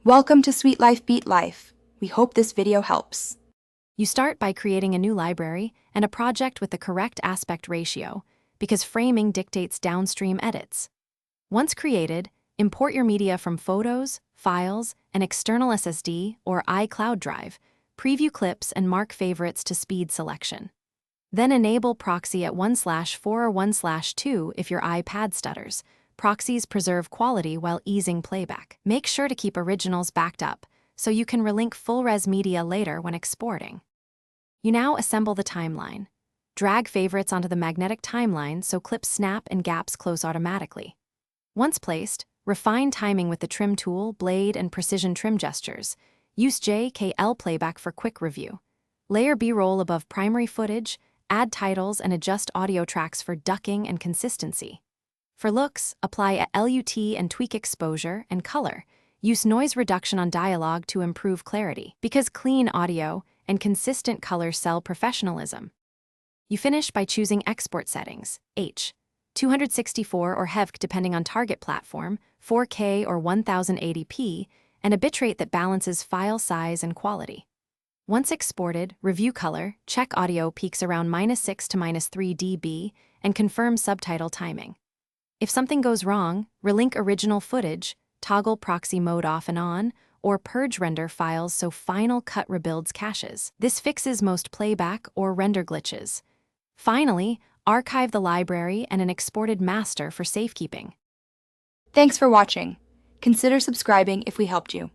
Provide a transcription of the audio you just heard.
Welcome to Sweet Life Beat Life. We hope this video helps. You start by creating a new library and a project with the correct aspect ratio, because framing dictates downstream edits. Once created, import your media from Photos, Files, an external SSD or iCloud drive, preview clips and mark favorites to speed selection. Then enable proxy at 1/4 or 1/2 if your iPad stutters. Proxies preserve quality while easing playback. Make sure to keep originals backed up, so you can relink full-res media later when exporting. You now assemble the timeline. Drag favorites onto the magnetic timeline so clips snap and gaps close automatically. Once placed, refine timing with the trim tool, blade, and precision trim gestures. Use JKL playback for quick review. Layer B-roll above primary footage, add titles, and adjust audio tracks for ducking and consistency. For looks, apply a LUT and tweak exposure and color. Use noise reduction on dialogue to improve clarity, because clean audio and consistent color sell professionalism. You finish by choosing export settings, H, 264 or HEVC depending on target platform, 4K or 1080p, and a bitrate that balances file size and quality. Once exported, review color, check audio peaks around -6 to -3 dB, and confirm subtitle timing. If something goes wrong, relink original footage, toggle proxy mode off and on, or purge render files so Final Cut rebuilds caches. This fixes most playback or render glitches. Finally, archive the library and an exported master for safekeeping. Thanks for watching. Consider subscribing if we helped you.